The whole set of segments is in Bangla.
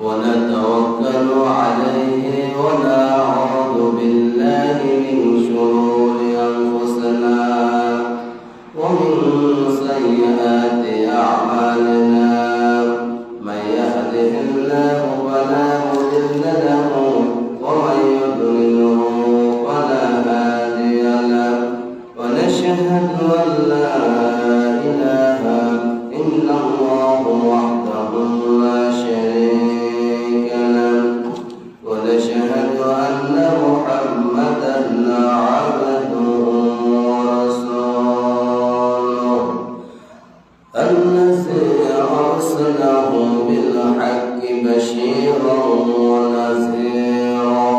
ونتوكل عليه ونعوذ بالله من شرور أنفسنا ومن سيئات أعمالنا من يهده الله فلا مضل له ومن يضلله فلا هادي له ونشهد أن لا إله إلا الله وحده لا شريك له ونشهد أن محمدا عبده ورسوله الذي أرسله بالحق بشيرا ونذيرا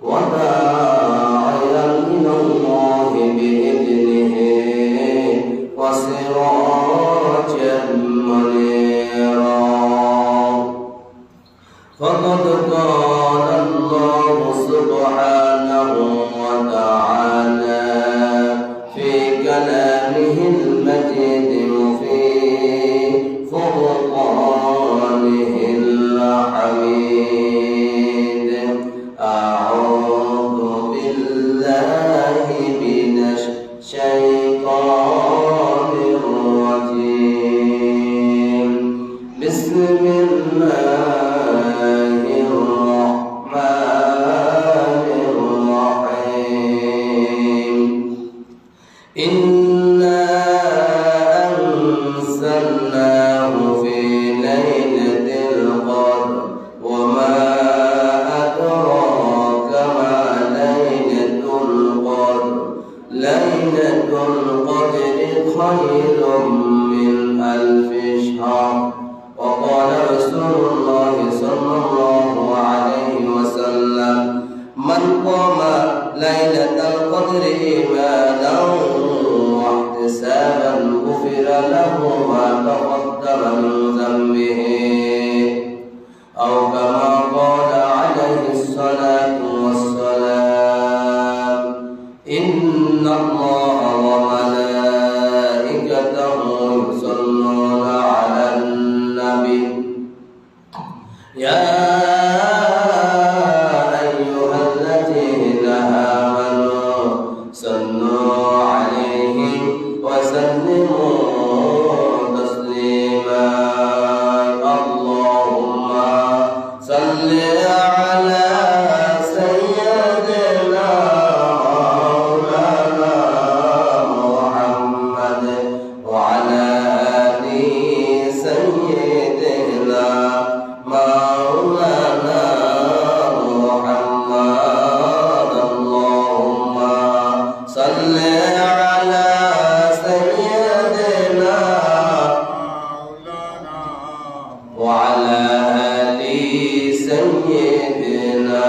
وداعيا إلى الله بإذنه وسراجا منيرا فقد قال الله سبحانه وتعالى في كلامه المجيد وفي فرقانه الحميد أعوذ بالله من الشيطان الرجيم بسم الله الرحمن الرحيم إنا أنزلناه في ليلة القدر وما أدراك ما ليلة القدر ليلة القدر خير من ألف شهر وقال رسول الله صلى الله عليه وسلم من قام ليلة القدر إيمانا واحتسابا غفر له ما تقدم من ذنبه أو كما قال عليه الصلاة والسلام إن الله وملائكته يصلون على النبي يا أيها الذين آمنوا صلوا عليه وسلموا تسليما اللهم صل على سيدنا مولانا محمد وعلى آل سيدنا مولانا محمد اللهم صل على سيدنا مولانا وعلى آل سيدنا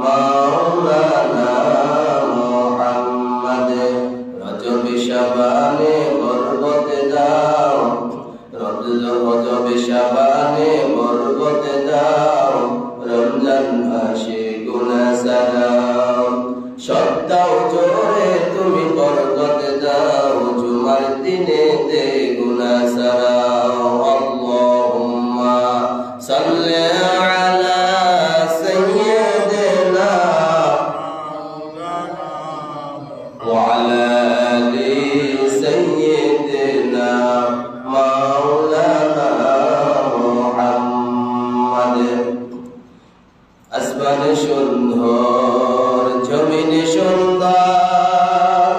مولانا محمد رجب شبانه بربط داو رجب شبانه بربط داو রমজান আসে গুনাহ সালাও সত্তাও জোরে তুমি বরকত দাও জুমার দিনে দে গুনাহ সালাও আল্লাহুম্মা সাল্লি আলা সাইয়্যিদিনা মাওলানা ওয়া আলা আলি সাইয়্যিদিনা মাওলানা মুহাম্মদ আসমানে সুন্দর জমিনে সুন্দর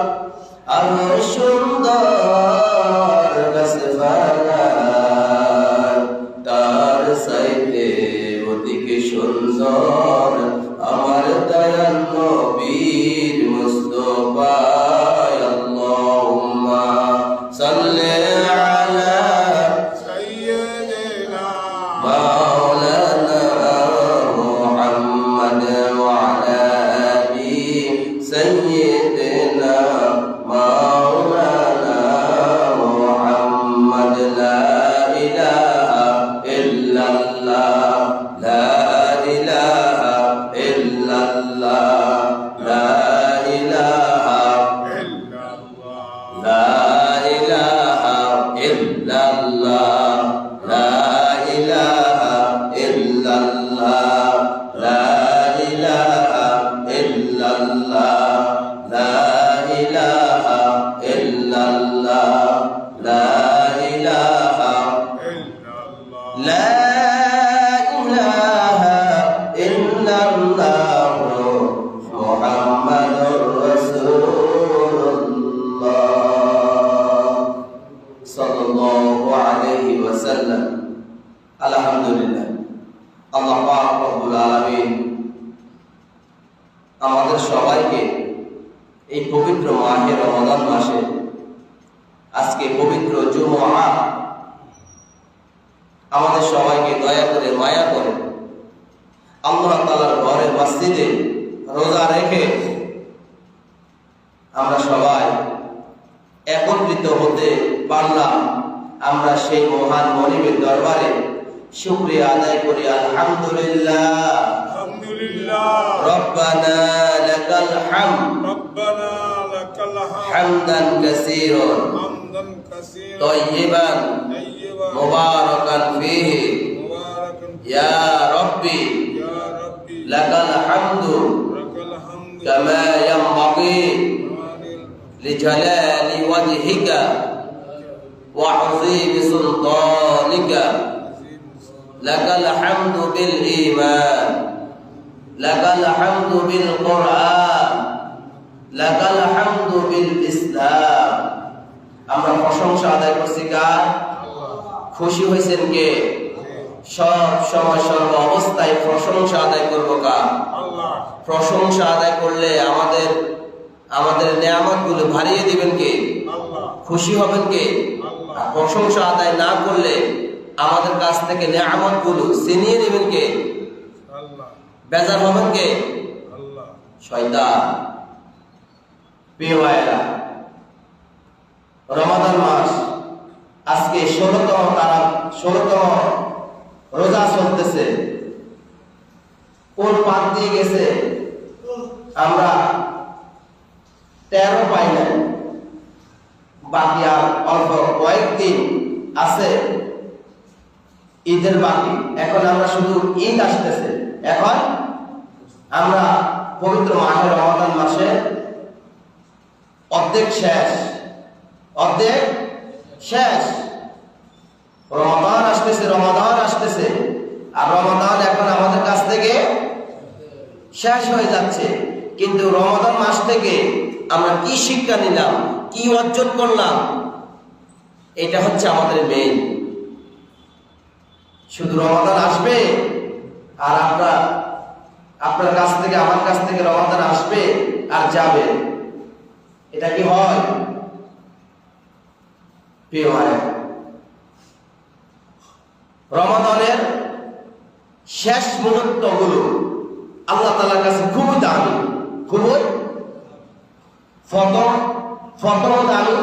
আরো সুন্দর গাছপালা তার সাইতে অধিক সুন্দর আমার দয়াল নবীর মুস্তাফা আল্লাহুম্মা সাল্লি আলা সাইয়্যিদিনা মাওলানা محمد وعلى آل سيدنا مولانا محمد لا إله إلا الله لا إله إلا الله لا إله إلا الله لا إله إلا الله لا إله লা ইলাহা ইল্লাল্লাহ মুহাম্মাদুর রাসূলুল্লাহ সাল্লাল্লাহু আলাইহি ওয়াসাল্লাম। আলহামদুলিল্লাহ, আল্লাহ পাক রব্বুল আলামিন আমাদের সবাইকে এই পবিত্র মাহে রমাদান মাসে আজকে পবিত্র জুমআ আমাদের সবাইকে দয়া করে মায়া করে আল্লাহ তাআলার ঘরে মসজিদে রোজা রেখে আমরা সবাই একত্রিত হতে পারলাম। আমরা সেই মহান মনিবের দরবারে শুকরিয়া আদায় করি। আলহামদুলিল্লাহ রব্বানা লাকাল হামদ হামদান কাসীরান তাইয়িবান মুবারাকান ফীহি ইয়া রাব্বি লাকাল হামদু কামা ইয়ানবাগি লিজালালি ওয়াজহিকা ওয়া আযীমি সুলতানিকা লাকাল হামদু বিল ঈমান লাকাল হামদু বিল কুরআন লাকাল হামদু বিল ইসলাম। আমরা প্রশংসা আদায় করছি কার? খুশি হয়েছেন কে? সব সময় সর্ব অবস্থায় প্রশংসা আদায় করবো কার? আল্লাহ। প্রশংসা আদায় করলে আমাদের নিয়ামত গুলো বাড়িয়ে দিবেন কে? আল্লাহ। খুশি হবেন কে? আল্লাহ। প্রশংসা আদায় না করলে আমাদের কাছ থেকে নিয়ামত গুলো ছিনিয়ে নেবেন কে? আল্লাহ। বেজার হবেন কে? আল্লাহ। শয়তান। প্রিয় ভাইয়েরা, রমাদান মাস আজকে 16তম রোজা চলতেছে। কোন পাক দিয়ে গেছে আমরা 13 পাই নাই, বাকি আর অল্প কয়েকদিন আছে ঈদের বাকি। এখন আমরা শুধু ঈদ আসতেছে, এখন আমরা পবিত্র মাহে রমাদান মাসে অর্ধেক শেষ। রমাদান আসতেছে আর রমাদান এখন আমাদের কাছ থেকে শেষ হয়ে যাচ্ছে। কিন্তু রমাদান মাস থেকে আমরা কি শিক্ষা নিলাম, কি অর্জন করলাম, এটা হচ্ছে আমাদের মেইন। শুধু রমাদান আসবে আর আপনার কাছ থেকে আমার কাছ থেকে রমাদান আসবে আর যাবে, এটা কি হয়? প্রিয় ভাই, রমাদানের শেষ মুহূর্তগুলো আল্লাহ তাআলার কাছে খুবই দামি, খুবই প্রথম দামি,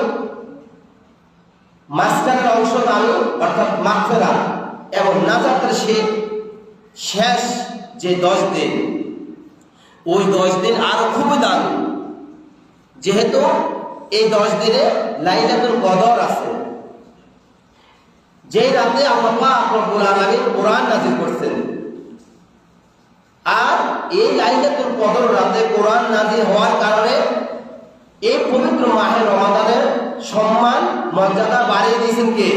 মাঝখানের অংশ দামি অর্থাৎ মাগফিরাত এবং নাজাতের শেষ যে 10 দিন, ওই 10 দিন আরো খুবই দামি। যেহেতু এই 10 দিনে লাইলাতুল কদর আছে, যে রাতে আল্লাহ পাক রব্বুল আলামিন কোরআন নাযিল করছেন। আর এই লাইলাতুল কদর রাতে কোরআন নাযিল হওয়ার কারণে এই পবিত্র মাহে রমাদানের সম্মান মর্যাদা বাড়িয়ে দিয়েছেন কে?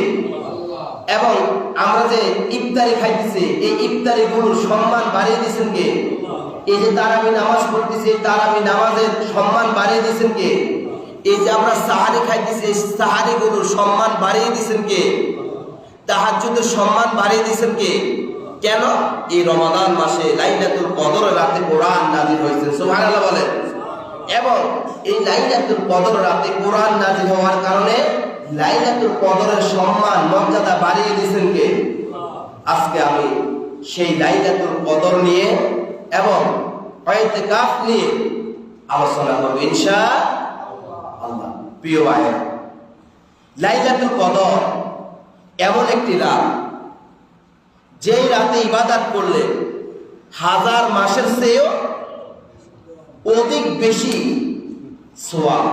আল্লাহ। এবং আমরা যে ইফতারি খাইতেছি, এই ইফতারি গুলোর সম্মান বাড়িয়ে দিয়েছেন কে? এই যে তারাবি নামাজ পড়তেছি, এই তারাবি নামাজের সম্মান বাড়িয়ে দিয়েছেন কে? এই যে আমরা সাহারি খাইতেছি, এই সাহারি গুলোর সম্মান বাড়িয়ে দিয়েছেন কে? তাহাজ্জুদের সম্মান বাড়িয়ে দিয়েছেন কে? কেন? এই রমাদান মাসে লাইলাতুল কদর রাতে কোরআন নাযিল হয়েছে। সুবহানাল্লাহ বলেন। এবং এই লাইলাতুল কদর রাতে কোরআন নাযিল হওয়ার কারণে লাইলাতুল কদরের সম্মান মর্যাদা বাড়িয়ে দিয়েছেন কে? আজকে আমি সেই লাইলাতুল কদর নিয়ে এবং ইতিকাফ নিয়ে আলোচনা করব ইনশাআল্লাহ। প্রিয় ভাই, লাইলাতুল কদর এমন একটি রাত, যেই রাতে ইবাদত করলে 1000 মাসের চেয়েও অধিক বেশি সওয়াব,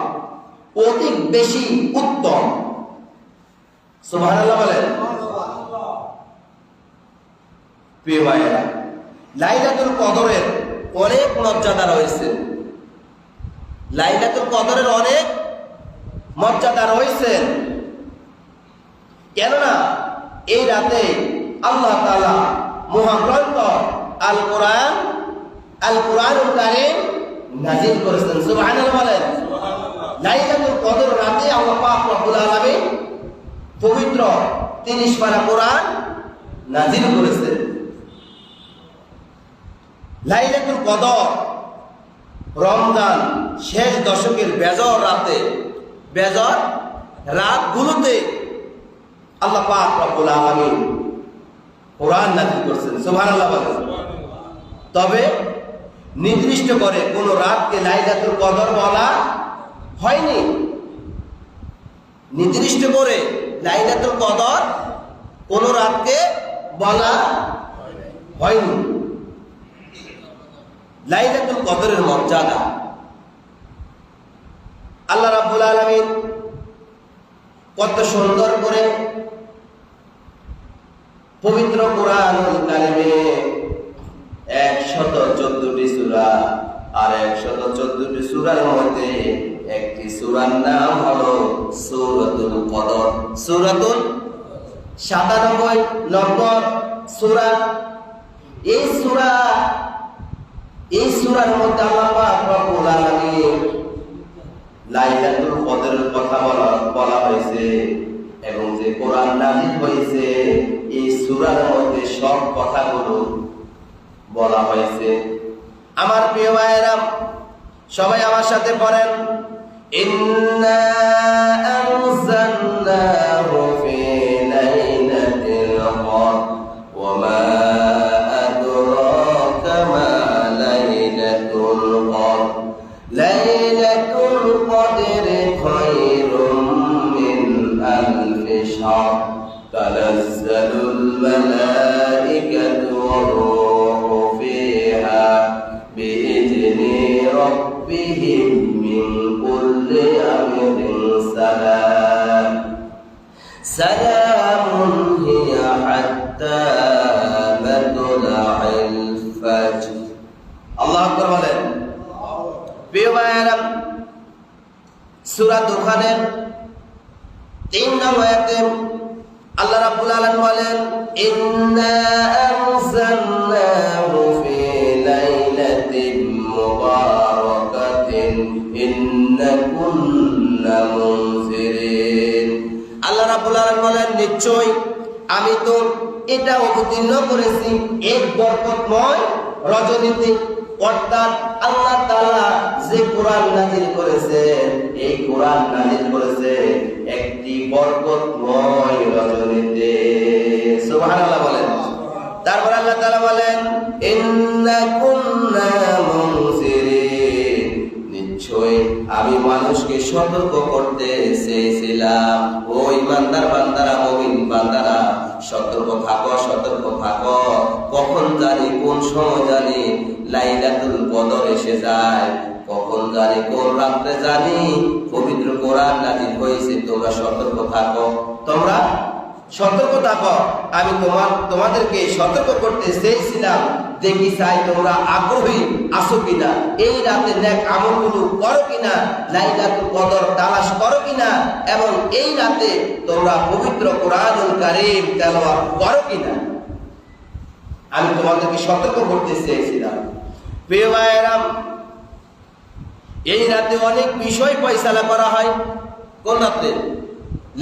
অধিক বেশি উত্তম। সুবহানাল্লাহ বলেন। প্রিয় ভাইয়েরা, লাইলাতুল কদরের অনেক মর্যাদা রয়েছে, লাইলাতুল কদরের অনেক মর্যাদা রয়েছে। কেননা এই রাতে আল্লাহ তাআলা মহাগ্রন্থ আল কোরআনুল কারীম নাযিল করেছেন। সুবহানাল্লাহ বলেন। লাইলাতুল কদর রাতে আল্লাহ পাক রব্বুল আলামিন পবিত্র 30 পারা কোরআন নাযিল করেছেন। লাইলাতুল কদর রমজান শেষ দশকের বেজর রাতগুলোতে আল্লাহ পাক রব্বুল আলামিন কোরআন নাযিল করেছেন। সুবহানাল্লাহ বলেন। তবে নির্দিষ্ট করে কোন রাতকে লাইলাতুল কদর বলা হয়নি। নির্দিষ্ট করে লাইলাতুল কদর কোন রাতকে বলা হয়নি। লাইলাতুল কদরের মর্যাদা আল্লাহ রাব্বুল আলামিন কত সুন্দর করে পবিত্র কোরআনুল কারীমে 114টি সূরা আর 114টি সূরার মধ্যে একটি সূরার নাম হলো সূরাতুল কদর। সূরাতুল 97 নম্বর সূরা। এই সূরার মধ্যে আল্লাহ পাক রব্বুল আলামিন লাইলাতুল কদরের কথা বলা হয়েছে এবং যে কোরআন নাযিল হয়েছে এই সূরার মধ্যে সব কথাগুলো বলা হয়েছে। আমার প্রিয় ভাইয়েরা, সবাই আমার সাথে পড়েন, ইন্না আনজালনাহু ফি লাইলাতিল কদর ওয়া মা আদরাকা মা লাইলাতুল কদর লাইলাতুল কদরি খায়রুম মিন আলফি শাহর তানাজ্জালুল মালাইকাতু ওয়ার রূহু ফিহা বিইذনি রাব্বিহিম মিন কুল্লি আমরিন সালাম সালামুন হিয়া হাত্তা মাতলা'ইল ফাজর। আল্লাহু আকবার বলেন। প্রিয় ভাইয়েরা, সূরা দুখানের 3 নম্বর আয়াতে আল্লাহ রাব্বুল আলামিন বলেন, ইন্না আনজালনাহু ফি লাইলাতিন মুবারাকাতিন ইন্না কুন্না মুনজিরিন। আল্লাহ রাব্বুল আলামিন বলেন, নিশ্চয় আমি তো এটা অবতীর্ণ করেছি এক বরকতময় রজনীতে। অর্থাৎ আল্লাহ তাআলা যে কোরআন নাযিল করেছেন এই কোরআন নাযিল করেছে একটি বরকতময় রজনীতে। সুবহানাল্লাহ বলেন। তারপর আল্লাহ তাআলা বলেন, ইন্না কুন্না মুনজিরিন, নিশ্চয় আমি মানুষকে সতর্ক করতে চেয়েছিলাম। ও ইমানদার বান্দারা, মুমিন বান্দারা, সতর্ক থাকো। কখন জানি, কোন সময় জানি লাইলাতুল কদর এসে যায়, কখন জানি, কোন রাতে জানি পবিত্র কোরআন নাযিল হয়েছে। তোমরা সতর্ক থাকো। আমি তোমাদেরকে সতর্ক করতে চেয়েছিলাম। দেখি চাই তোমরা আগ্রহী আছো কিনা, এই রাতে নেক আমলগুলো করো কিনা, লাইলাতুল কদর তালাশ করো কিনা, এবং এই রাতে তোমরা পবিত্র কোরআনুল কারীম তেলাওয়াত করো কিনা। আমি তোমাদেরকে সতর্ক করতে চেয়েছিলাম। প্রিয় ভাইয়েরা, এই রাতে অনেক বিষয় ফয়সালা করা হয়। কোন রাতে?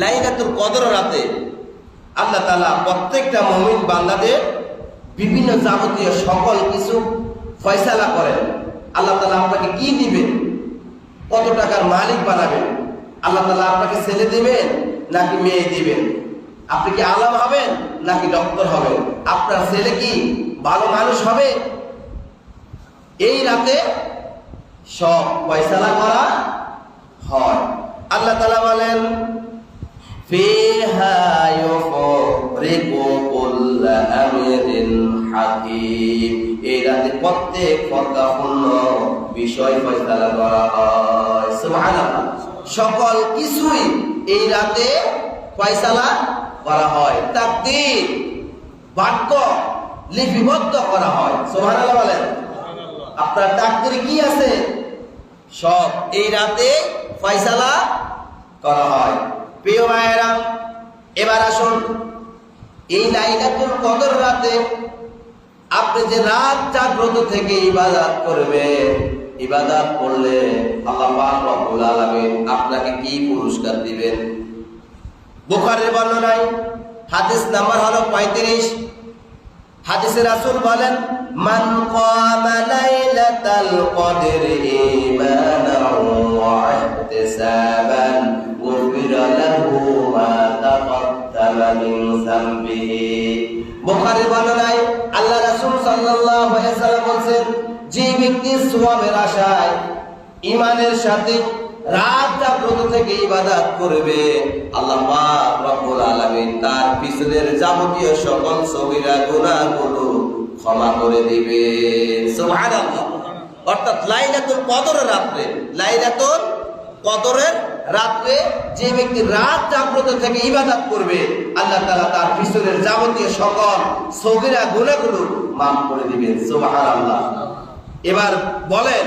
লাইলাতুল কদর রাতে আল্লাহ তাআলা প্রত্যেকটা মুমিন বান্দাদের বিভিন্ন যাবতীয় সকল কিছু ফয়সালা করেন। আল্লাহ তাআলা আপনাকে কি দিবেন, কত টাকার মালিক বানাবেন, আল্লাহ তাআলা আপনাকে ছেলে দিবেন নাকি মেয়ে দিবেন, আপনি কি আলেম হবেন নাকি ডক্টর হবেন, আপনার ছেলে কি ভালো মানুষ হবে, এই রাতে সব ফয়সালা করা হয়। আল্লাহ তাআলা বলেন, ফিহা ইউফরিকু কুল্লা আমরিন হাকীম, এই রাতে প্রত্যেক ফরকাপূর্ণ বিষয় ফয়সালা করা হয়। সুবহানাল্লাহ। সকল কিছুই এই রাতে ফয়সালা করা হয়, তাকদীর বাক্য লিপিবদ্ধ করা হয়। সুবহানাল্লাহ বলেন। আপনার তাকদীরে কি আছে সব এই রাতে ফয়সালা করা হয়। প্রিয় ভাইয়েরা, এবার আসুন এই লাইলাতুল কদর রাতে আপনি যে রাত জাগ্রত থেকে ইবাদত করবেন, ইবাদত করলে আল্লাহ পাক রব্বুল আলামিন আপনাকে কি পুরস্কার দিবেন? বুখারীর বর্ণনায় হাদিস নাম্বার হলো 35। হাদিসে রাসূল বলেন, মান কামা লাইলাতাল কদরি ঈমানান ওয়া ইহতিসাবান গুফিরা লাহু মা তাকাদ্দামা মিন যামবিহি। বুখারীর বর্ণনায় আল্লাহ রাসূল সাল্লাল্লাহু আলাইহি ওয়াসাল্লাম বলেন, যে ব্যক্তি সওয়াবের আশায় ঈমানের সাথে রাত জাগ্রত থেকে ইবাদত করবে, আল্লাহ পাক রব্বুল আলামিন তার পিছনের যাবতীয় সকল সগীরা গুনাহগুলো ক্ষমা করে দিবেন। সুবহানাল্লাহ। অর্থাৎ লাইলাতুল কদরের রাতে, লাইলাতুল কদরের রাতে যে ব্যক্তি রাত জাগ্রত থেকে ইবাদত করবে, আল্লাহ তাআলা তার পিছনের যাবতীয় সকল সগীরা গুনাহগুলো মাফ করে দিবেন। সুবহানাল্লাহ। এবার বলেন,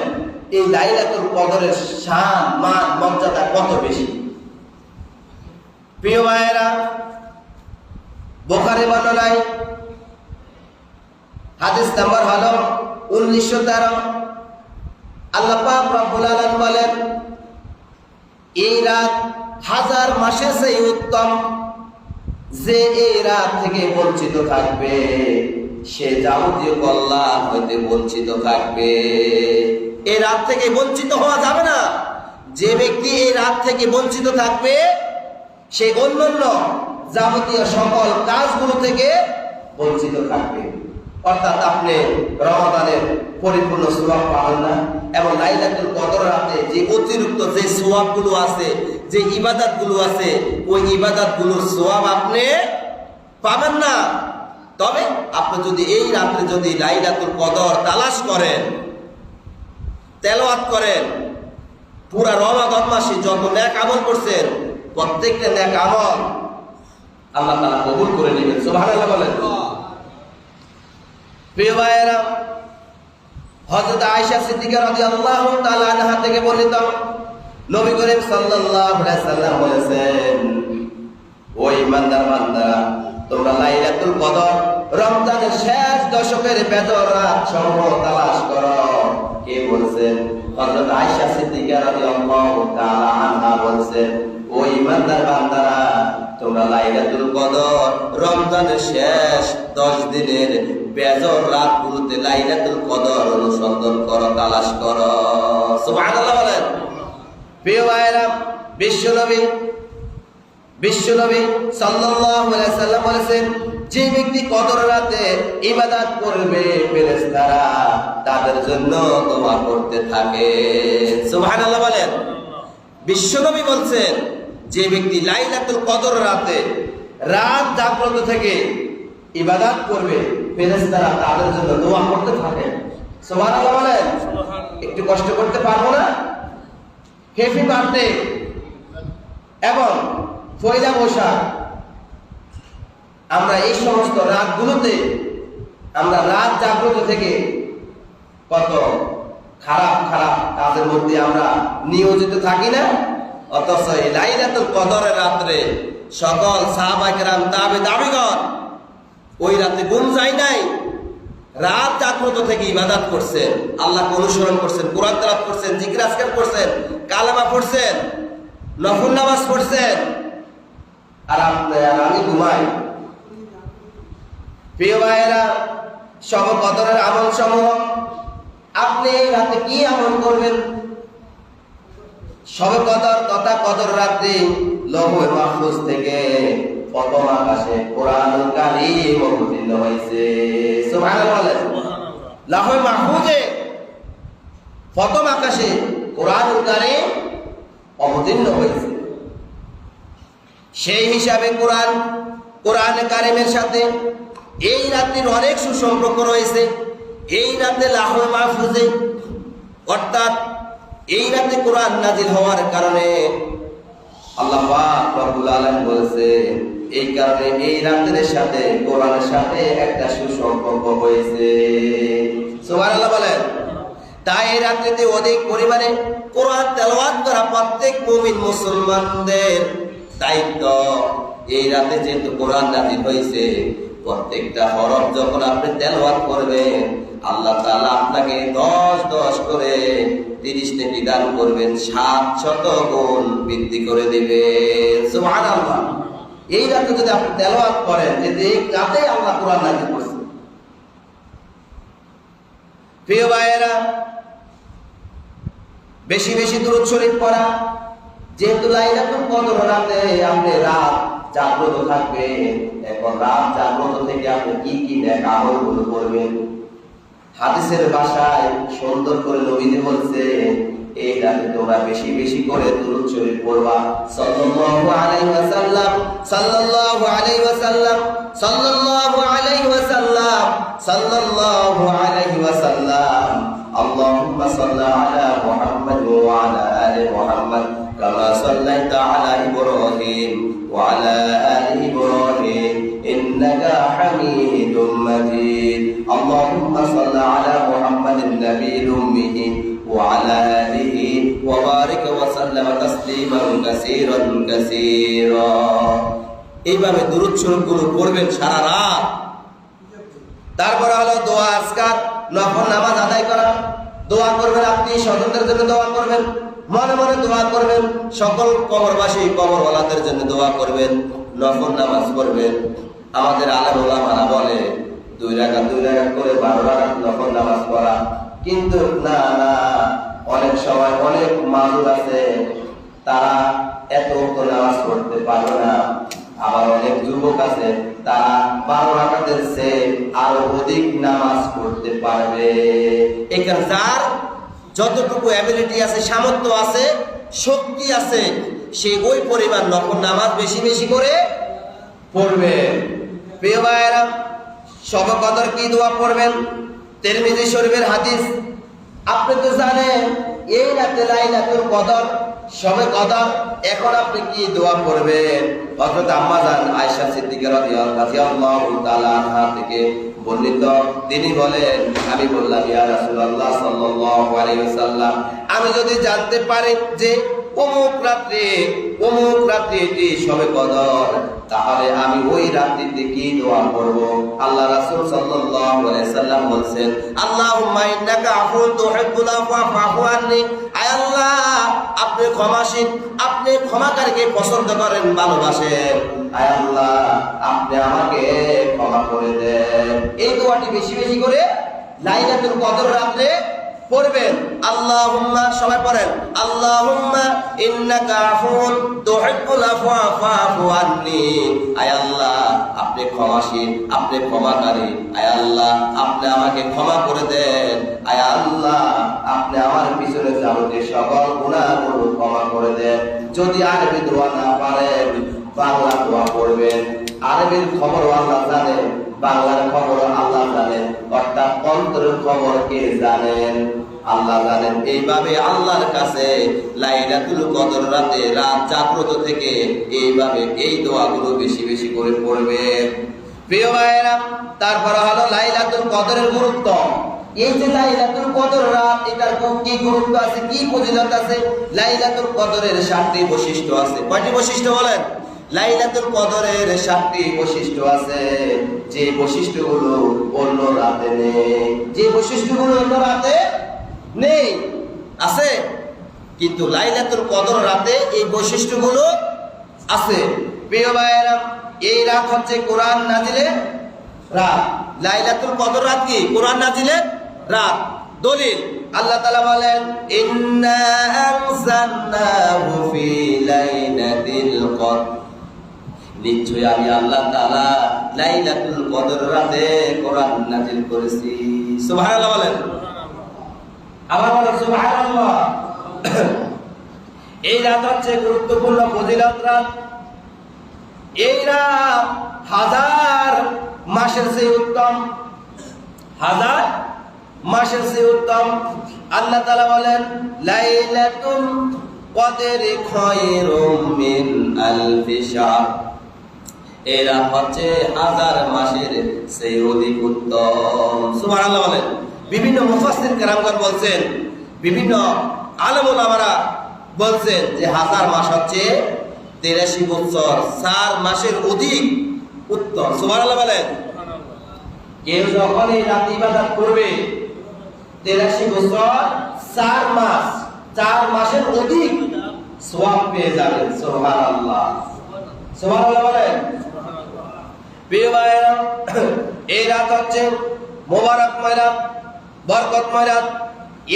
এই লাইলাতুল কদরের শান, মান, মর্যাদা কত বেশি? প্রিয় ভাইয়েরা, বুখারী বর্ণনায় হাদিস নাম্বার হলো 1913। আল্লাহ পাক রব্বুল আলামিন বলেন, এই রাত হাজার মাসের চেয়ে উত্তম। যে এই রাত থেকে বঞ্চিত থাকবে, সে যাবতীয় কল্যাণ হইতে বঞ্চিত থাকবে। এই রাত থেকে বঞ্চিত হওয়া যাবে না। যে ব্যক্তি এই রাত থেকে বঞ্চিত থাকবে, সে অন্যান্য যাবতীয় সকল কাজগুলো থেকে বঞ্চিত থাকবে। অর্থাৎ আপনি রমাদানের পরিপূর্ণ সওয়াব পাবেন না, এবং লাইলাতুল কদর রাতে যে অতিরিক্ত যে সওয়াবগুলো আছে, যে ইবাদতগুলো আছে, ওই ইবাদতগুলোর সওয়াব আপনি পাবেন না। তবে আপনি যদি এই রাতে যদি লাইলাতুল কদর তালাশ করেন, তেলাওয়াত করেন, পুরা রমাদান মাসে যত নেক আমল করছেন, প্রত্যেকটা নেক আমল আল্লাহ তাআলা কবুল করে নেবেন। সুবহানাল্লাহ বলেন। প্রিয় ভাইয়েরা, হযরত আয়েশা সিদ্দিকা রাদিয়াল্লাহু তাআলা আনহা থেকে বর্ণিত, নবী করিম সাল্লাল্লাহু আলাইহি সাল্লাম বলেছেন, ওই ইমানদার বান্দারা, তোমরা লাইলাতুল কদর রমজানের শেষ দশকের বেজর রাত সমূহ তালাশ করো। কে বলছেন? হযরত আয়েশা সিদ্দিকা রাদিয়াল্লাহু তাআলা আনহা বলছেন, ওই ইমানদার বান্দারা, তোমরা লাইলাতুল কদর রমজানের শেষ 10 দিনের বেজর রাতগুলোতে লাইলাতুল কদর অনুসন্ধান করো, তালাশ করো। সুবহানাল্লাহ বলেন। প্রিয় ভাইরা, বিশ্বনবী সাল্লাল্লাহু আলাইহি সাল্লাম বলেছেন, যে ব্যক্তি কদর রাতে ইবাদত করবে, ফেরেশতারা তাদের জন্য দোয়া করতে থাকে। সুবহানাল্লাহ বলেন। বিশ্বনবী বলছেন, যে ব্যক্তি লাইলাতুল কদর রাতে রাত জাগ্রত থেকে ইবাদত করবে, ফেরেশতারা তাদের জন্য দোয়া করতে থাকে। সুবহানাল্লাহ বলেন। একটু কষ্ট করতে পারবো না? হ্যাপি বার্থডে এবং পয়লা বৈশাখ, আমরা এই সমস্ত রাতগুলোতে আমরা রাত জাগ্রত থেকে কত খারাপ খারাপ কাজের মধ্যে আমরা নিয়োজিত থাকি না? অথচ এই লাইলাতুল কদরের রাত্রে সকল সাহাবা কেরাম, তাবেঈগণ ওই রাতে ঘুম যায় নাই, রাত জাগ্রত থেকে ইবাদত করছেন, আল্লাহকে অনুসরণ করছেন, কোরআন তেলাওয়াত করছেন, জিকির আজকার করছেন, কালেমা পড়ছেন, নফল নামাজ পড়ছেন, আর আমি ঘুমাই। প্রিয় ভাইয়েরা, শবে কদরের আমল সমূহ, আপনি এই রাতে কি আমল করবেন? শবে কদর তথা কদর রাতে লৌহে মাহফুজ থেকে প্রথম আকাশে কোরআনুল কারীম অবতীর্ণ হয়েছে। সুবহানাল্লাহ। লৌহে মাহফুজে প্রথম আকাশে কোরআনুল কারীম অবতীর্ণ হয়েছে। সেই হিসাবে কোরআনে কারীমের সাথে এই রাত্রির অনেক সুসম্পর্ক রয়েছে। এই রাতে লৌহে মাহফুজে, অর্থাৎ এই রাতে কোরআন নাজিল হওয়ার কারণে আল্লাহ পাক রব্বুল আলামিন বলেছে, এই কারণে এই রাতের সাথে কোরআনের সাথে একটা সুসম্পর্ক হয়েছে। সুবহানাল্লাহ বলেন। তাই এই রাত্রিতে অধিক পরিমাণে কোরআন তেলাওয়াত করা প্রত্যেক মুমিন মুসলমানদের দায়িত্ব। এই রাতে যেহেতু কোরআন নাযিল হয়েছে, প্রত্যেকটা হরফ যখন আপনি তেলাওয়াত করবেন, আল্লাহ তাআলা আপনাকে 10 করে 30 নেকি দান করবেন, 700 গুণ বৃদ্ধি করে দিবেন। সুবহানাল্লাহ। এই রাতে যদি আপনি তেলাওয়াত করেন, যে এই রাতে আল্লাহ কোরআন নাযিল করেছেন। প্রিয় ভাইয়েরা, বেশি বেশি দুরূদ শরীফ পড়া, যেহেতু লাইলাতুল কদর রাতে আপনি রাত জাগ্রত থাকবেন, এখন রাত জাগ্রত থেকে আপনি কি কি নেক আমলগুলো করবেন, হাদিসের ভাষায় সুন্দর করে নবীজি বলছে, এই রাতে তোমরা বেশি বেশি করে দুরূদ শরীফ পড়বা। সাল্লাল্লাহু আলাইহি ওয়াসাল্লাম, সাল্লাল্লাহু আলাইহি ওয়াসাল্লাম, সাল্লাল্লাহু আলাইহি ওয়াসাল্লাম, সাল্লাল্লাহু আলাইহি ওয়াসাল্লাম। আল্লাহুম্মা সাল্লি আলা মুহাম্মাদ ওয়া আলা আলি মুহাম্মাদ কামা সাল্লাইতা আলা ইব্রাহিম ওয়া আলা আলি ইব্রাহিম ইন্নাকা হামিদুম মাজিদ। আল্লাহুম্মা সাল্লি আলা মুহাম্মাদিন নাবিয়্যিল উম্মি ওয়া আলা আলিহি ওয়া বারিক ওয়া সাল্লাম তাসলিমান কাসীরান কাসীরা। এইভাবে দুরূদ শরীফগুলো পড়বেন সারা রাত। তারপরে হলো দোয়া আজকার, নফল নামাজ আদায় করা, দোয়া করবেন, আপনি স্বজনদের জন্য দোয়া করবেন, মনে মনে দোয়া করবেন, সকল কবরবাসী কবরওয়ালাদের জন্য দোয়া করবেন, নফল নামাজ পড়বেন। আমাদের আলেম ওলামারা বলে 2 রাকাত করে 12 রাকাত নফল নামাজ পড়া, কিন্তু না, অনেক সময় অনেক মানুষ আছে তারা এত নামাজ পড়তে পারে না। আবার অনেক যুবক আছে তারা 12 রাকাতের চেয়ে আরো অধিক নামাজ পড়তে পারবে। এখানে যার যতটুকু অ্যাবিলিটি আছে, সামর্থ্য আছে, শক্তি আছে, সে ওই পরিমাণ নফল নামাজ বেশি বেশি করে পড়বে। প্রিয় ভাইয়েরা, শবে কদর কি দোয়া পড়বেন? তিরমিজি শরীফের হাদিস। আপনি তো জানেন এই রাতে লাইলাতুল কদর, শবে কদর, এখন আপনি কি দোয়া পড়বেন? হযরত আম্মা জান আয়েশা সিদ্দিকা রাদিয়াল্লাহু তাআলা আনহা থেকে বর্ণিত, তিনি বলেন, আমি বললাম, ইয়া রাসূলুল্লাহ সাল্লাল্লাহু আলাইহি ওয়াসাল্লাম, আমি যদি জানতে পারি যে অমুক রাত্রে এটি শবে কদর, তাহলে আমি ওই রাত্রিতে কি দোয়া করব? আল্লাহ রাসূল সাল্লাল্লাহু আলাইহি সাল্লাম বলেন, আল্লাহুম্মা ইন্নাকা আফুন তুহিব্বুল আফওয়া ফাফু আননি। আয় আল্লাহ, আপনি ক্ষমাশীল, আপনি ক্ষমাকারীকে পছন্দ করেন, ভালোবাসেন। আয় আল্লাহ, আপনি আমাকে ক্ষমা করে দেন। এই দোয়াটি বেশি বেশি করে লাইলাতুল কদর রাতে পড়বেন। আল্লাহুম্মা, সবাই পড়েন, আল্লাহুম্মা ইন্নাকা আফুন তুহিব্বুল আফওয়া ফাফু আননি। আয় আল্লাহ, আপনি ক্ষমাশীল, আপনি ক্ষমাকারী। আয় আল্লাহ, আপনি আমাকে ক্ষমা করে দেন। আয় আল্লাহ, আপনি আমার পিছনে যাবতীয় সকল গুনাহগুলো ক্ষমা করে দেন। যদি আরবি দোয়া না পারেন, বাংলা দোয়া পড়বেন। আরবির খবর আল্লাহ জানেন, বাংলার খবর আল্লাহ জানেন, অর্থাৎ অন্তরের খবর কে জানেন? আল্লাহ জানেন। এইভাবে আল্লাহর কাছে লাইলাতুল কদর রাতে রাত জাগ্রত থেকে এইভাবে এই দোয়াগুলো বেশি বেশি করে পড়বে। প্রিয় ভাইয়েরা, তারপরে হলো লাইলাতুল কদরের গুরুত্ব। এই যে লাইলাতুল কদর রাত, এটার কি গুরুত্ব আছে, কি ফজিলত আছে? লাইলাতুল কদরের 7টি বৈশিষ্ট্য আছে। কয়টি বৈশিষ্ট্য বলেন? লাইলাতুল কদরের 7টি বৈশিষ্ট্য আছে, যে বৈশিষ্ট্যগুলো অন্য রাতে নেই। যে বৈশিষ্ট্যগুলো অন্য রাতে নেই আছে, কিন্তু লাইলাতুল কদর রাতে এই বৈশিষ্ট্যগুলো আছে। প্রিয় ভাইয়েরা, এই রাত হচ্ছে কোরআন নাজিলের রাত। লাইলাতুল কদর রাত কি? কোরআন নাজিলের রাত। দলিল, আল্লাহ তাআলা বলেন, ইন্না আনজালনাহু ফি লাইলাতিল কদর, নিশ্চয়ই আমি আল্লাহ তাআলা লাইলাতুল কদর রাতে কোরআন নাজিল করেছি। সুবহানাল্লাহ বলেন, আবার বলেন সুবহানাল্লাহ। এই রাত হচ্ছে গুরুত্বপূর্ণ ফজিলত রাত। এই রাত 1000 মাসের চেয়ে উত্তম, 1000 মাসের চেয়ে উত্তম। আল্লাহ তাআলা বলেন, লাইলাতুল কদরি খায়রুম মিন আলফি শাহর, এই রাত হচ্ছে 1000 মাসের চেয়ে অধিক উত্তম। সুবহানাল্লাহ বলেন। বিভিন্ন মুফাসসির কেরামগণ বলছেন, বিভিন্ন আলেম ওলামারা বলছেন যে 1000 মাস হচ্ছে 83 বছর 4 মাসের অধিক উত্তম। সুবহানাল্লাহ বলেন। কেউ যখন এই রাত ইবাদত করবে 83 বছর 4 মাস 4 মাসের অধিক সওয়াব পেয়ে যাবেন। সুবহানাল্লাহ সুবহানাল্লাহ বলেন। প্রিয় ভাইরা, এই রাত হচ্ছে মোবারকময় রাত, বরকতময় রাত।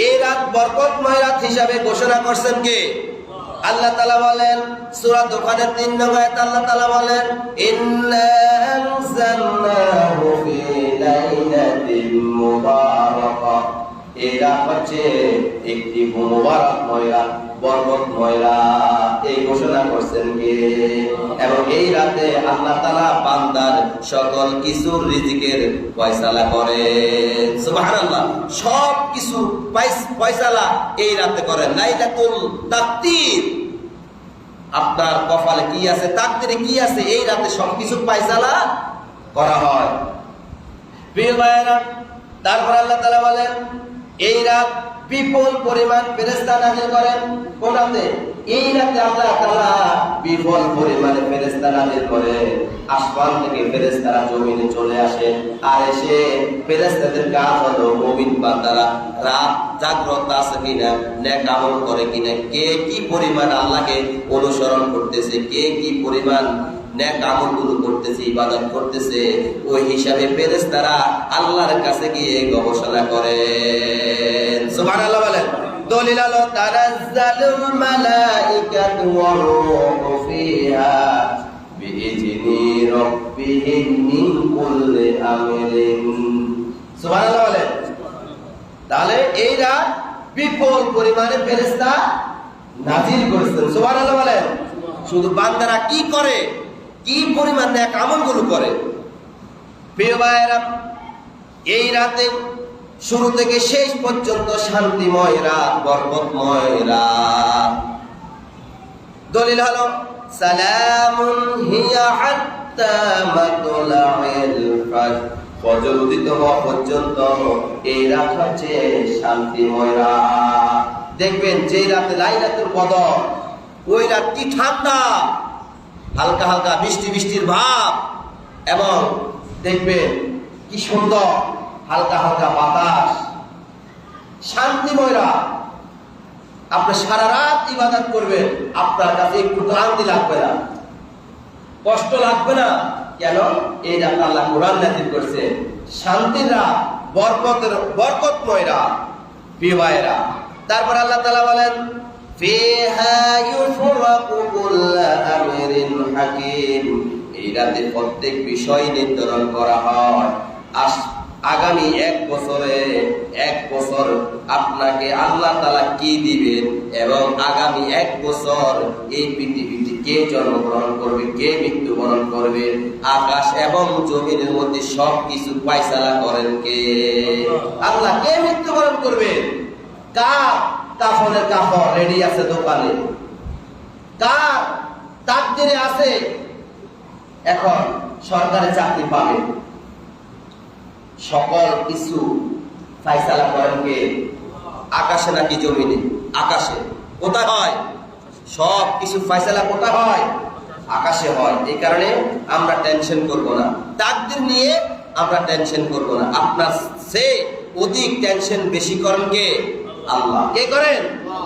এই রাত বরকতময় রাত হিসাবে ঘোষণা করছেন কে? আল্লাহ তাআলা বলেন সূরা দুখানের 3 নং আয়াত আল্লাহ তাআলা বলেন ইন্না আনজালনাহু ফি লাইলাতিন মুবারাকাহ। এই রাত হচ্ছে একটি মুবারকময় রাত, বরকতময় রাত, এই ঘোষণা করছেন কে? এবং এই রাতে আল্লাহ তাআলা বান্দার সকল কিছুর রিজিকের ফয়সালা করেন। সুবহানাল্লাহ। সব কিছু ফয়সালা এই রাতে করেন। লাইলাতুল তাকদীর, আপনার কপালে কি আছে, তাকদীরে কি আছে, এই রাতে সবকিছু ফয়সালা করা হয়। প্রিয় ভাইরা, তারপর আল্লাহ তাআলা বলেন এই রাত বিপুল পরিমাণ ফেরেশতা নাযিল করেন। কোন রাতে? এই রাতে আল্লাহ তাআলা বিপুল পরিমাণে ফেরেশতা নাযিল করেন। আসমান থেকে ফেরেশতারা জমিনে চলে আসে, আর এসে ফেরেশতাদের কাজ হলো মুমিন বান্দারা রাত জাগ্রত আছে কিনা, নেক আমল করে কিনা, কে কি পরিমাণ আল্লাহকে অনুসরণ করতেছে, কে কি পরিমাণ নেক আমলগুলো করতেছে, ইবাদত করতেছে, ওই হিসাবে ফেরেশতারা আল্লাহর কাছে গিয়ে গবেষণা করেন। সুবহানাল্লাহ বলেন। দলিল হলো তানাজ্জালুল মালাইকাতু ওয়ার রূহু ফিহা বিইজনি রাব্বিহিম মিন কুল্লি আমরিন। সুবহানাল্লাহ বলেন। তাহলে এই রাত বিপুল পরিমাণে ফেরেশতা নাযিল করেছেন। সুবহানাল্লাহ বলেন। শুধু বান্দারা কি করে, কি পরিমাণ নেক আমলগুলো করে। প্রিয় ভাইরা, এই রাতে শুরু থেকে শেষ পর্যন্ত শান্তিময় রাত, বরকতময় রাত। দলিল হলো সালামুন হিয়া হাত্তা মাতলাইল ফাজর। ফজর উদিত হওয়া পর্যন্ত এই রাত হচ্ছে শান্তিময় রাত। দেখবেন যে রাতে লাইলাতুল কদর, ওই রাত কি ঠান্ডা, হালকা হালকা বৃষ্টি বৃষ্টির ভাব, এবং দেখবেন কি সুন্দর হালকা হালকা বাতাস, শান্তিময় রাত। আপনি সারা রাত ইবাদত করবেন, আপনার কাছে একটু ক্লান্তি লাগবে না, কষ্ট লাগবে না। কেন? এই রাত আল্লাহ কোরআন নাযিল করছে, শান্তির রাত, বরকতময় রাত। প্রিয় ভাইরা, তারপর আল্লাহ তাআলা বলেন ফিহা ইউফরাকু কুল্লু আমরিন হাকিম। এই রাতে প্রত্যেক বিষয় নির্ধারণ করা হয়। আগামী 1 বছর আপনাকে আল্লাহ তাআলা কি দিবেন, এবং আগামী 1 বছর এই পৃথিবীতে কে জন্মগ্রহণ করবে, কে মৃত্যুবরণ করবে, আকাশ এবং জমিনের মধ্যে সব কিছু ফয়সালা করেন কে? আল্লাহ। কে মৃত্যুবরণ করবে? কার কাফনের কাপড় রেডি আছে দোকানে, কার তাকদীরে আছে এখন সরকারি চাকরি পাবে, সকল কিছু ফয়সালা করেন কে? আকাশে নাকি জমিনে? আকাশে। কোথায় হয়? সব কিছু ফয়সালা কোথায় হয়? আকাশে হয়। এই কারণে আমরা টেনশন করব না, তাকদীর নিয়ে আমরা টেনশন করব না। আপনার সে অধিক টেনশন বেশি করেন কে? আল্লাহ। কে করেন?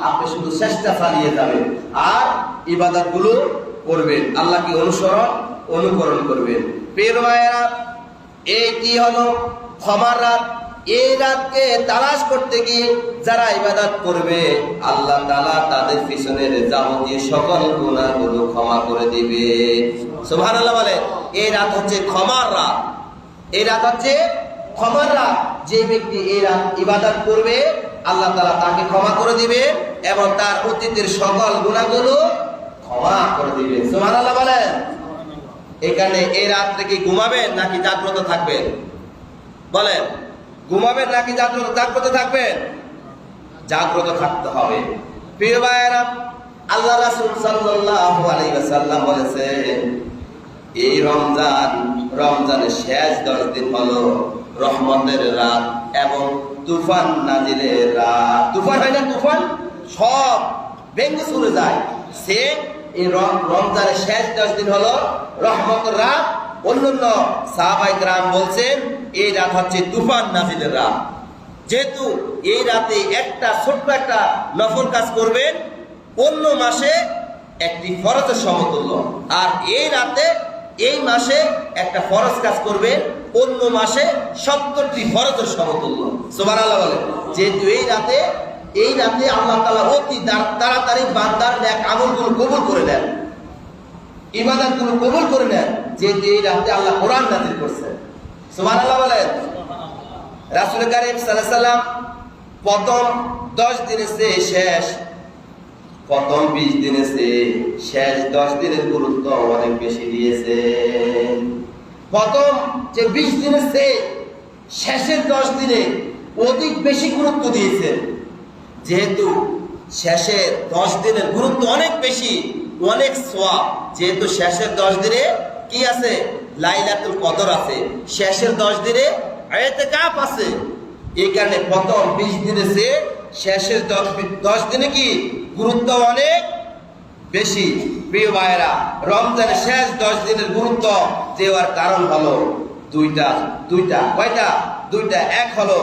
আপনি শুধু চেষ্টা চালিয়ে যাবেন আর ইবাদত গুলো করবেন, আল্লাহকে অনুকরণ করবেন। প্রিয় ভাইয়েরা, এইটি হলো ক্ষমার রাত। এই রাতকে তালাশ করতে গিয়ে যারা ইবাদত করবে, আল্লাহ তাআলা তাদের পিছনের যাবতীয় সকল গুনাহগুলো ক্ষমা করে দিবে। সুবহানাল্লাহ বলে। এই রাত হচ্ছে ক্ষমার রাত। এই রাত হচ্ছে ক্ষমার রাত। যে ব্যক্তি এই রাত ইবাদত করবে, আল্লাহ তাআলা তাকে ক্ষমা করে দিবে এবং তার অতীতের সকল গুনাহগুলো ক্ষমা করে দিবে। সুবহানাল্লাহ বলেন। এখানে এই রাত্রে কি ঘুমাবেন নাকি জাগ্রত থাকবেন? বলেন, ঘুমাবেন নাকি জাগ্রত থাকবেন? জাগ্রত থাকতে হবে। প্রিয় ভাইয়েরা, আল্লাহ রাসূল সাল্লাল্লাহু আলাইহি ওয়াসাল্লাম বলেছেন, এই রমজানের শেষ 10 দিন হলো রহমতের রাত এবং তুফান নাজিলের রাত। তুফান হয় না? তুফান সব ভেঙে চলে যায়, সে এই রমজানের শেষ 10 দিন হলো রহমতের রাত। অন্যান্য সাহাবায়ে কেরাম বলছেন এই রাত হচ্ছে তুফান নাজিলের রাত। যেহেতু এই রাতে একটা ছোট্ট একটা নফল কাজ করবেন অন্য মাসে একটি ফরজের সমতুল্য, আর এই রাতে এই মাসে একটা ফরজ কাজ করবে অন্য মাসে 70টি ফরজের সমতুল্য। সুবহানাল্লাহ বলেন। যেহেতু এই রাতে আল্লাহ তাআলা অতি তাড়াতাড়ি বান্দার নেক আমলগুলো কবুল করে নেন, ইবাদতগুলো কবুল করে নেন, যেহেতু এই রাতে আল্লাহ কোরআন নাযিল করছেন। সুবহানাল্লাহ বলেন। রাসূল কারীম সাল্লাল্লাহু আলাইহি সাল্লাম প্রথম 10 দিনের চেয়ে প্রথম 20 দিনের চেয়ে শেষ 10 দিনের গুরুত্ব অনেক বেশি দিয়েছেন। প্রথম যে 20 দিনের চেয়ে শেষের 10 দিনে অধিক বেশি গুরুত্ব দিয়েছেন। যেহেতু শেষের 10 দিনের গুরুত্ব অনেক বেশি, অনেক সওয়াব। যেহেতু শেষের 10 দিনে কি আছে? লাইলাতুল কদর আছে। শেষের 10 দিনে ইতিকাফ আছে। এই কারণে প্রথম 20 দিনের চেয়ে শেষের 10 দিনে কি গুরুত্ব অনেক বেশি। প্রিয় ভাইয়েরা, রমজানের শেষ 10 দিনের গুরুত্ব দেওয়ার কারণ হলো দুইটা। কয়টা? দুইটা। এক হলো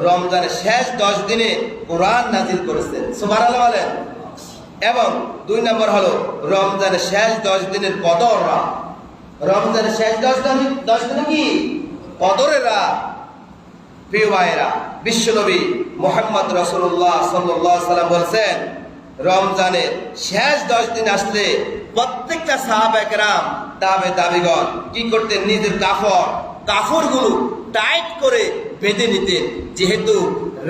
রমজানের শেষ 10 দিনে কোরআন নাযিল করেছেন। সুবহানাল্লাহ বলেন। এবং 2 নম্বর হলো রমজানের শেষ 10 দিনের কদর রাত। রমজানের শেষ 10 দিনে কি কদরের রাত। প্রিয় ভাইয়েরা, বিশ্বনবী মুহাম্মদ রাসূলুল্লাহ সাল্লাল্লাহু আলাইহি ওয়াসাল্লাম বলেছেন রমজানের শেষ 10 দিন আসলে প্রত্যেকটা সাহাবায়ে কেরাম তাবিগণ কি করতেন? নিজের কাফরগুলো টাইট করে বেঁধে নিতেন। যেহেতু